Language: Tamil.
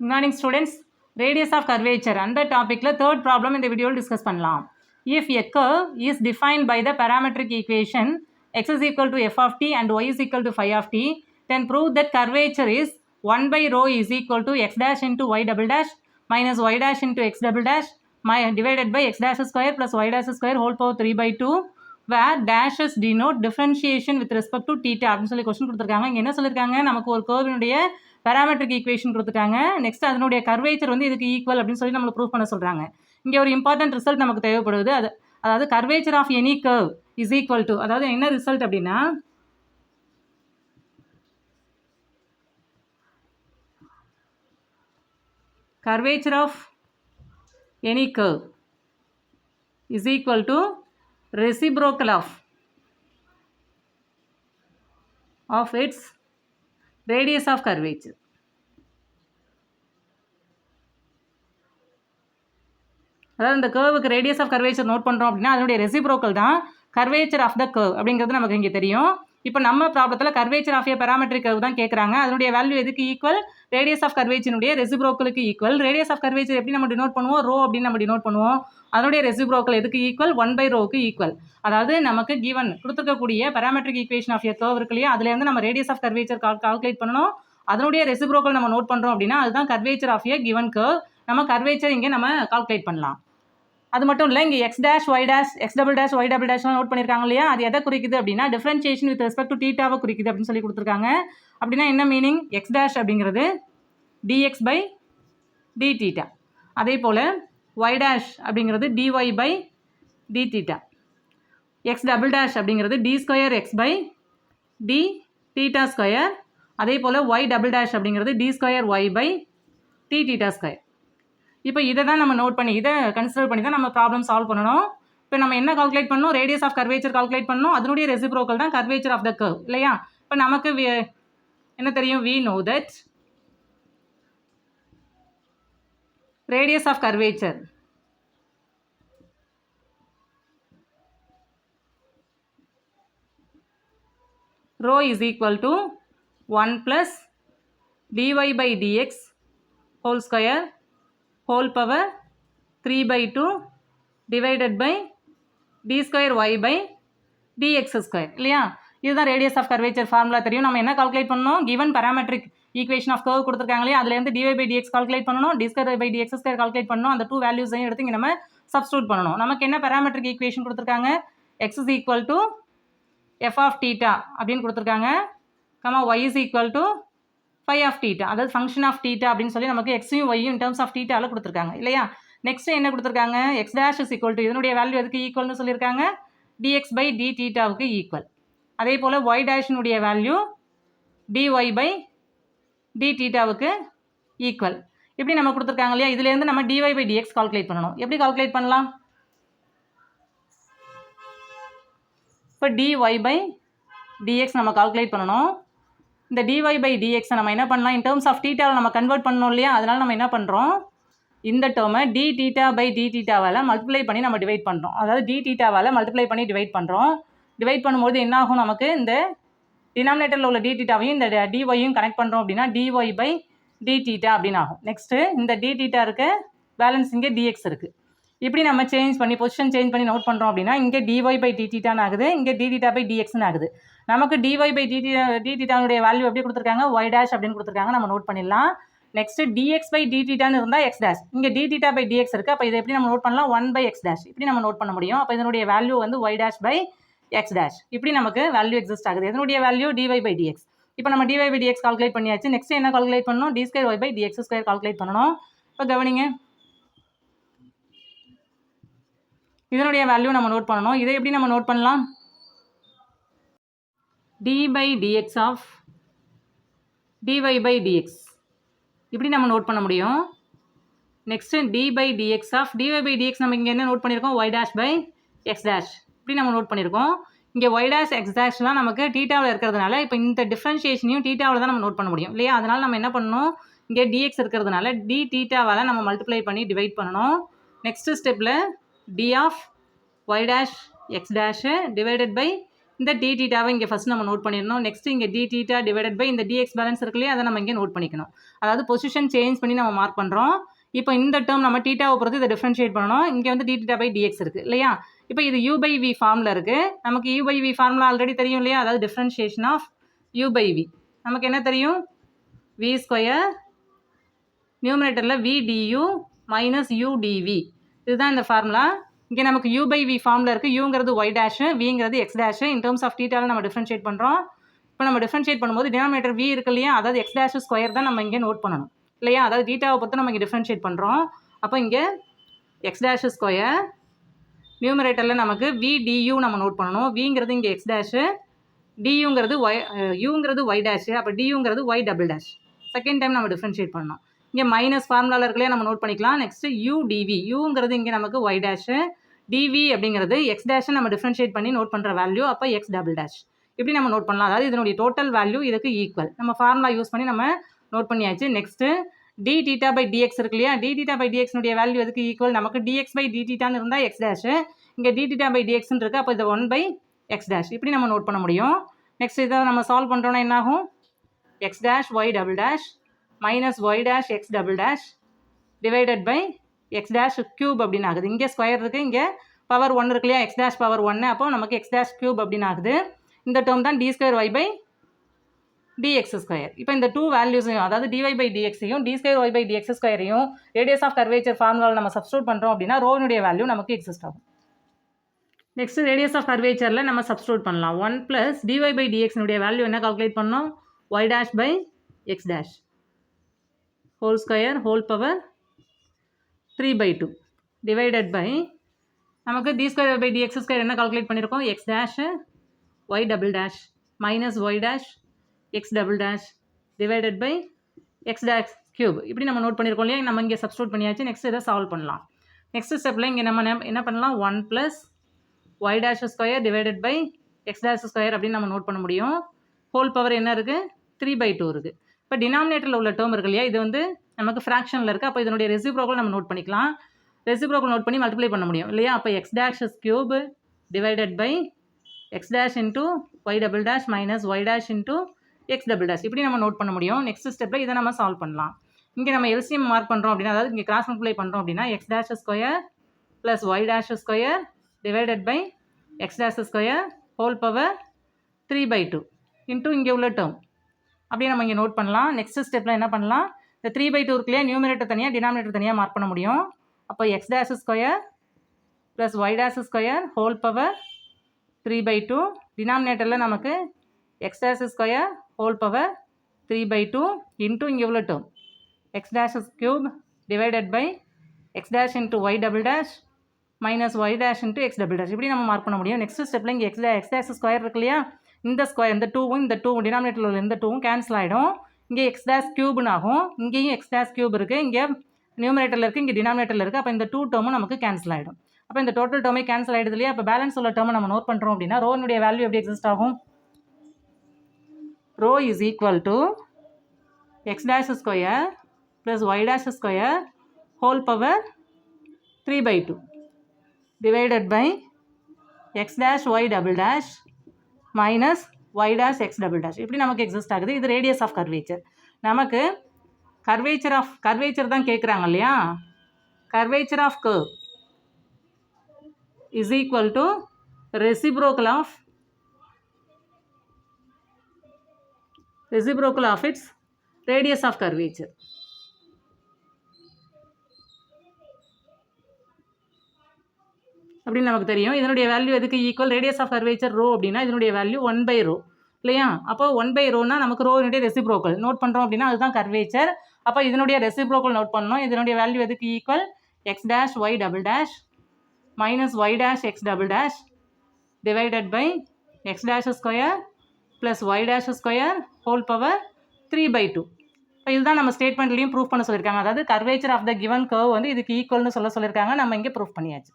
Good morning students. Radius of curvature அந்த டாபிக்ல third problem இந்த வீடியோவில் டிஸ்கஸ் பண்ணலாம். If a curve is defined by the parametric equation x is equal to f of t and y is equal to phi of t, then prove that curvature is 1 by rho is equal to x dash into y double dash minus y dash into x double dash divided by x dash square plus y dash square whole power 3 by 2 where dashes denote differentiation with respect to theta அப்படின்னு சொல்லி கொஸ்டின் கொடுத்துருக்காங்க. இங்கே என்ன சொல்லியிருக்காங்க, நமக்கு ஒரு கர்வினுடைய பேராமெட்ரிக் ஈக்குவேஷன் கொடுத்துட்டாங்க. நெக்ஸ்ட் அதனுடைய கர்வேச்சர் வந்து இதுக்கு ஈக்குவல் அப்படின்னு சொல்லி நம்மளுக்கு ப்ரூவ் பண்ண சொல்கிறாங்க. இங்கே ஒரு இம்பார்ட்டன்ட் ரிசல்ட் நமக்கு தேவைப்படுது. அதாவது curvature of any curve is equal to, அதாவது என்ன ரிசல்ட் அப்படின்னா curvature of any curve is equal to reciprocal of its radius of curvature. அதாவது இந்த கர்வுக்கு ரேடியஸ் ஆஃப் கர்வேச்சர் நோட் பண்ணுறோம் அப்படின்னா அதனுடைய ரெசிப்ரோக்கல் தான் கர்வேச்சர் ஆஃப் த கர்வ் அப்படிங்கிறது நமக்கு இங்கே தெரியும். இப்போ நம்ம ப்ராப்ளத்தில் curvature of a parametric curve தான் கேட்குறாங்க. அதனுடைய வேல்யூ எதுக்கு ஈக்குவல்? ரேடியஸ் ஆஃப் கர்வேச்சருடைய ரெசிப்ரோக்கலுக்கு ஈக்குவல். ரேடியஸ் ஆஃப் கர்வேச்சர் எப்படி நம்ம டினோட் பண்ணுவோம்? ரோ அப்படின்னு நம்ம டினோட் பண்ணுவோம். அதனுடைய ரெசிப்ரோக்கல் எதுக்கு ஈக்குவல்? 1 by rohu equal. அதாவது நமக்கு கிவன் கொடுத்துருக்கக்கூடிய parametric equation of a curve இருக்கு இல்லையா, அதுலேருந்து நம்ம ரேடியஸ் ஆஃப் கர்வேச்சர் கால்குலேட் பண்ணணும். அதனுடைய ரெசிப்ரோக்கல் நம்ம நோட் பண்ணுறோம் அப்படின்னா அதுதான் curvature of a given curve. நம்ம கர்வேச்சர் இங்கே நம்ம கால்குலேட் பண்ணலாம். அது மட்டும் இல்லை, இங்கே x dash y dash x double dash y double டேஷ்லாம் நோட் பண்ணியிருக்காங்க இல்லையா, அது எதை குறிக்குது அப்படின்னா டிஃப்ரென்ஷியேஷன் வித் ரெஸ்பெக்ட் டு தீட்டாவை குறிக்குது அப்படின்னு சொல்லி கொடுத்துருக்காங்க. அப்படின்னா என்ன மீனிங்? எக்ஸ் டேஷ் அப்படிங்கிறது டிஎக்ஸ் பை டி தீட்டா, அதே போல் ஒய் டேஷ் அப்படிங்கிறது dy by d theta, x double dash அப்படிங்கிறது d square x by d theta square, அதே போல் ஒய் டபுள் டேஷ் அப்படிங்கிறது d square y by d theta square. இப்போ இதை தான் நம்ம நோட் பண்ணி இதை கன்சிடர் பண்ணி தான் நம்ம ப்ராப்ளம் சால்வ் பண்ணணும். இப்போ நம்ம என்ன கால்குலேட் பண்ணணும்? ரேடியஸ் ஆஃப் கர்வேச்சர் கால்குலேட் பண்ணணும். அதனுடைய ரெசிப்ரோக்கல் தான் கர்வேச்சர் ஆஃப் த கர்வ் இல்லையா. இப்போ நமக்கு என்ன தெரியும்? we know that radius of curvature rho is equal to 1 plus dy by dx whole square whole power 3 by 2 divided by d square y by dx square இல்லையா. இதுதான் ரேடியஸ் ஆஃப் கர்வேச்சர் ஃபார்முலா தெரியும். நம்ம என்ன கால்குலேட் பண்ணணும்? Given parametric equation of curve கொடுத்துருக்காங்க இல்லையா, அதுலேருந்து dy by dx கால்குலேட் பண்ணணும், d square by dx square calculate பண்ணணும். அந்த 2 வேல்யூஸையும் எடுத்து இங்கே நம்ம சப்ஸ்டியூட் பண்ணணும். நமக்கு என்ன பேராமெட்ரிக் ஈக்குவேஷன் கொடுத்துருக்காங்க? x is equal to f of theta அப்படின்னு கொடுத்துருக்காங்க, y is equal to phi of theta, அதாவது ஃபங்க்ஷன் ஆஃப் theta அப்படின்னு சொல்லி நமக்கு எக்ஸையும் ஒய்யும் இன் டர்ம்ஸ் ஆஃப் thetaவில் கொடுத்துருக்காங்க இல்லையா. நெக்ஸ்ட் என்ன கொடுத்துருக்காங்க? X dash is equal to, இதனுடைய வேல்யூ எதுக்கு ஈக்குவல்னு சொல்லியிருக்காங்க? dx பை டி தீட்டாவுக்கு ஈக்குவல். அதே போல் ஒய் டேஷினுடைய வேல்யூ dy பை டி தீட்டாவுக்கு ஈக்குவல். இப்படி நம்ம கொடுத்துருக்காங்க இல்லையா. இதுலேருந்து நம்ம dy பை dx கால்குலேட் பண்ணணும். எப்படி கால்குலேட் பண்ணலாம்? இப்போ dy பை dx நம்ம கால்குலேட் பண்ணணும். இந்த dy பை dx நம்ம என்ன பண்ணலாம்? இன் டர்ம்ஸ் ஆஃப் தீட்டாவில் நம்ம கன்வெர்ட் பண்ணணும் இல்லையா. அதனால் நம்ம என்ன பண்ணுறோம்? இந்த டேர்மை டி தீட்டா பை டி தீட்டாவால் மல்டிப்ளை பண்ணி நம்ம டிவைட் பண்ணுறோம். அதாவது டி தீட்டாவால் மல்டிப்ளை பண்ணி டிவைட் பண்ணுறோம். டிவைட் பண்ணும்போது என்ன ஆகும்? நமக்கு இந்த டினாமினேட்டரில் உள்ள டி தீட்டாவையும் இந்த டிஒய்யும் கனெக்ட் பண்ணுறோம் அப்படின்னா டிஒய் பை டி தீட்டா அப்படின்னு ஆகும். நெக்ஸ்ட்டு இந்த டி தீட்டா இருக்க பேலன்ஸ் இங்கே டிஎக்ஸ் இருக்குது. இப்படி நம்ம சேஞ்ச் பண்ணி பொசிஷன் சேஞ்ச் பண்ணி நோட் பண்ணுறோம் அப்படின்னா இங்கே டிஒய் பை டி தீட்டான்னு ஆகுது, இங்கே டி தீட்டா பை டிஎக்ஸ்னு ஆகுது. நமக்கு டிஒய் பை டி தீட்டாவுடைய வேல்யூ எப்படி கொடுத்துருக்காங்க? ஒய் டேஷ் அப்படின்னு கொடுத்துருக்காங்க, நம்ம நோட் பண்ணிடலாம். நெக்ஸ்ட் டிஎக்ஸ் பை டி தீட்டான்னு இருந்தால் எக்ஸ் டேஷ், இங்கே டி தீட்டா பை டிஎக்ஸ் இருக்குது. அப்போ இதை எப்படி நம்ம நோட் பண்ணலாம்? 1 பை எக்ஸ் டேஷ் இப்படி நம்ம நோட் பண்ண முடியும். அப்போ இதனுடைய வேல்யூ வந்து y dash by x dash இப்படி நமக்கு வேல்யூ எக்ஸிஸ்ட் ஆகுது. இதனுடைய வேல்யூ டிஒய் பை டிஎக்ஸ். இப்போ நம்ம டிஒய் பை டிஎக்ஸ் கால்குலேட் பண்ணியாச்சு. நெக்ஸ்ட் என்ன கால்குலேட் பண்ணணும்? D square y by dx square calculate பண்ணணும். இப்போ கவனிங்க, இதனுடைய வேல்யூ நம்ம நோட் பண்ணணும். இதை எப்படி நம்ம நோட் பண்ணலாம்? D by dx of dy by dx இப்படி நம்ம நோட் பண்ண முடியும். Next d by dx of dy by dx நம்ம இங்கே என்ன நோட் பண்ணியிருக்கோம்? Y dash by x dash இப்படி நம்ம நோட் பண்ணியிருக்கோம். இங்கே ஒய் டேஷ் எக்ஸ் டேஷ்லாம் நமக்கு தீட்டாவில் இருக்கிறதுனால இப்போ இந்த டிஃப்ரென்ஷியேஷனையும் தீட்டாவில் தான் நம்ம நோட் பண்ண முடியும் இல்லையா. அதனால் நம்ம என்ன பண்ணணும்? இங்கே டிஎக்ஸ் இருக்கிறதுனால டி தீட்டாவால் நம்ம மல்டிப்ளை பண்ணி டிவைட் பண்ணணும். நெக்ஸ்ட்டு ஸ்டெப்பில் d of y dash x dash divided by இந்த டி தீட்டாவை இங்கே ஃபஸ்ட் நம்ம நோட் பண்ணிடணும். நெக்ஸ்ட் இங்கே டி தீட்டா டிவைடட் பை இந்த டிஎக்ஸ் பேலன்ஸ் இருக்குல்லையே அதை நம்ம இங்கே நோட் பண்ணிக்கணும். அதாவது பொசிஷன் சேஞ்ச் பண்ணி நம்ம மார்க் பண்ணுறோம். இப்போ இந்த டேர்ம் நம்ம தீட்டாவை பொறுத்து இதை டிஃப்ரென்ஷியேட் பண்ணணும். இங்கே வந்து டி தீட்டா பை டிஎக்ஸ் இருக்குது இல்லையா. இப்போ இது u பை வி ஃபார்மில் இருக்குது. நமக்கு u by v formula already தெரியும் இல்லையா. அதாவது differentiation of u by v நமக்கு என்ன தெரியும், வி ஸ்கொயர் நியூமரேட்டரில் v du minus u dv இதுதான் இந்த ஃபார்முலா. இங்கே நமக்கு u பை வி ஃபார்மில் இருக்குது. யூங்கிறது ஒய் டேஷு, விங்கிறது x dash. In terms of தீட்டாவில் நம்ம டிஃப்ரென்ஷியேட் பண்ணுறோம். இப்போ நம்ம டிஃப்ரென்ஷியேட் பண்ணும்போது டினாமினேட்டர் வி இருக்கு இல்லையா, அதாவது எக்ஸ் டேஷ் ஸ்கொயர் தான் நம்ம இங்கே நோட் பண்ணணும் இல்லையா. அதாவது தீட்டாவை பொறுத்து நம்ம இங்கே டிஃப்ரென்ஷியேட் பண்ணுறோம். அப்போ இங்கே எக்ஸ் டேஷ் ஸ்கொயர் நியூமரேட்டரில் நமக்கு வி டியூ நம்ம நோட் பண்ணணும். விங்கிறது இங்கே எக்ஸ் டேஷு, டியூங்கிறது ஒய், யூங்கிறது ஒய் டேஷு, அப்போ டியூங்கிறது y double dash. Second time நம்ம டிஃப்ரென்ஷியேட் பண்ணணும். இங்கே மைனஸ் ஃபார்முலாவில் இருக்கலையே நம்ம நோட் பண்ணிக்கலாம். நெக்ஸ்ட்டு யூ டிவி, யூங்கிறது இங்கே நமக்கு ஒய் டேஷு, டிவி அப்படிங்கிறது எக்ஸ் டேஷை நம்ம டிஃப்ரென்ஷியேட் பண்ணி நோட் பண்ணுற வேல்யூ, அப்போ எக்ஸ் டபுள் டேஷ் இப்படி நம்ம நோட் பண்ணலாம். அதாவது இதனுடைய டோட்டல் வேல்யூ இதுக்கு ஈக்குவல். நம்ம ஃபார்முலா யூஸ் பண்ணி நம்ம நோட் பண்ணியாச்சு. Next d theta by dx இருக்கு இல்லையா, டி தீட்டா பை டிஎக்ஸ்னுடைய வேல்யூ எதுக்கு ஈக்குவல், நமக்கு டிஎக்ஸ் பை டி தீட்டான்னு இருந்தால் எக்ஸ் டேஷு, இங்கே டி தீட்டா பை டிஎக்ஸ்ன்னு இருக்குது. அப்போ இது 1 பை எக்ஸ் டேஷ் இப்படி நம்ம நோட் பண்ண முடியும். நெக்ஸ்ட் இதை நம்ம சால்வ் பண்ணுறோன்னா என்னாகும், x dash y double dash minus y dash x double dash divided by x dash cube அப்படின்னு ஆகுது. இங்கே ஸ்கொயர் இருக்குது, இங்கே பவர் 1 இருக்கு இல்லையா, எக்ஸ் டேஷ் பவர் 1, அப்போ நமக்கு எக்ஸ் டேஷ் க்யூப் அப்படின்னு ஆகுது. இந்த டேர்ம் தான் d square y by dx square. இப்போ இந்த டூ வேல்யூஸையும், அதாவது டிஒய் பை டிஎக்ஸையும் d square y by dx ஸ்கொயரையும் ரேடியஸ் ஆஃப் கர்வேச்சர் ஃபார்முலாவில் நம்ம சப்ஸ்டியூட் பண்ணுறோம் அப்படின்னா ரோனுடைய வேல்யூ நமக்கு எக்ஸிஸ்ட் ஆகும். நெக்ஸ்ட் ரேடியஸ் ஆஃப் கர்வேச்சரில் நம்ம சப்ஸ்டியூட் பண்ணலாம். 1 ப்ளஸ் டிஒய் பை டிஎக்ஸ்னுடைய வேல்யூ என்ன கால்குலேட் பண்ணோம், y dash by x dash whole square whole power 3/2 divided by நமக்கு d square by dx square என்ன கால்குலேட் பண்ணியிருக்கோம், x dash y double dash minus y dash x double dash divided by x dash cube இப்படி நம்ம நோட் பண்ணியிருக்கோம் இல்லையா. நம்ம இங்கே சப்ஸ்டியூட் பண்ணியாச்சு. நெக்ஸ்ட் இதை சால்வ் பண்ணலாம். நெக்ஸ்ட் ஸ்டெப்பில் இங்கே நம்ம என்ன பண்ணலாம், 1 plus y dash square divided by x dash square அப்படின்னு நம்ம நோட் பண்ண முடியும். ஹோல் பவர் என்ன இருக்குது, 3/2 இருக்குது. இப்போ டினாமினேட்டரில் உள்ள டேர்ம் இருக்கு இல்லையா, இது வந்து நமக்கு ஃப்ராக்ஷனில் இருக்குது. அப்போ இதனுடைய ரெசிப்ரோக்கல் நம்ம நோட் பண்ணிக்கலாம். ரெசிப்ரோக்கல் நோட் பண்ணி மல்டிப்ளை பண்ண முடியும் இல்லையா. அப்போ x dash cube divided by x dash into y double dash minus y dash into x double dash இப்படி நம்ம நோட் பண்ண முடியும். நெக்ஸ்ட் ஸ்டெப்பில் இதை நம்ம சால்வ் பண்ணலாம். இங்கே நம்ம எல்சிஎம் மார்க் பண்ணுறோம் அப்படின்னா, அதாவது இங்கே கிராஸ் மல்டிப்ளை பண்ணுறோம் அப்படின்னா, x dash square plus y dash square divided by x dash square whole power 3/2 into இங்கே உள்ள டேர்ம் அப்படியே நம்ம இங்கே நோட் பண்ணலாம். நெக்ஸ்ட் ஸ்டெப்பில் என்ன பண்ணலாம், இந்த 3/2 இருக்குல்லையே, நியூமரேட்டர் தனியாக டினாமினேட்டர் தனியாக மார்க் பண்ண முடியும். அப்போ x dash square plus y dash square whole power 3/2 டினாமினேட்டரில் நமக்கு x dash square whole power 3/2 into இங்கே உள்ள term x dash cube divided by x dash into y double dash minus y dash into x double dash இப்படி நம்ம மார்க் பண்ண முடியும். நெக்ஸ்ட் ஸ்டெப்பில் இங்கே எக்ஸ் டேஷ் ஸ்கொயர் இருக்கு இல்லையா, இந்த ஸ்கொயர் இந்த டூவும் இந்த டூவும் டினாமினேட்டரில் உள்ள இந்த டூவும் கேன்சல் ஆகிடும். இங்கே எக்ஸ் டேஷ் க்யூப்னு ஆகும். இங்கேயும் எக்ஸ் டேஷ் க்யூப் இருக்குது, இங்கே நியூமரேட்டரில் இருக்குது, இங்கே டினாமினேட்டரில் இருக்குது. அப்போ இந்த டூ டேர்மும் நமக்கு கேன்சல் ஆகிடும். அப்போ இந்த டோட்டல் டேர்மே கேன்சல் ஆகிடுது இல்லையா. அப்போ பேலன்ஸ் உள்ள டேர்மை நம்ம நோட் பண்ணுறோம் அப்படின்னா ரோனுடைய வேல்யூ எப்படி எக்ஸிஸ்ட் ஆகும், rho is equal to x dash square plus y dash square whole power 3/2 divided by x dash y double dash minus y dash x double dash இப்படி நமக்கு எக்ஸிஸ்ட் ஆகுது. இது ரேடியஸ் ஆஃப் கர்வேச்சர். நமக்கு கர்வேச்சர் தான் கேட்குறாங்க இல்லையா. Curvature of curve is equal to reciprocal of its radius of curvature. அப்படின்னு நமக்கு தெரியும். இதனுடைய வேல்யூ எதுக்கு equal, radius of curvature rho அப்படின்னா இதனுடைய வேல்யூ 1/ρ இல்லையா. அப்போ 1/ρனா நமக்கு ரோனுடைய ரெசிப்ரோக்கல் நோட் பண்ணுறோம் அப்படின்னா அதுதான் கர்வேச்சர். அப்போ இதனுடைய ரெசிப்ரோக்கல் நோட் பண்ணணும். இதனுடைய வேல்யூ எதுக்கு equal, x dash y double dash minus y dash x double dash divided by x dash square plus y dash square whole power 3/2. இப்போ இதுதான் நம்ம ஸ்டேட்மெண்ட்லையும் ப்ரூஃப் பண்ண சொல்லியிருக்காங்க. அதாவது curvature of the given curve வந்து இதுக்கு ஈக்குவல்னு சொல்லியிருக்காங்க. நம்ம இங்கே ப்ரூஃப் பண்ணியாச்சு.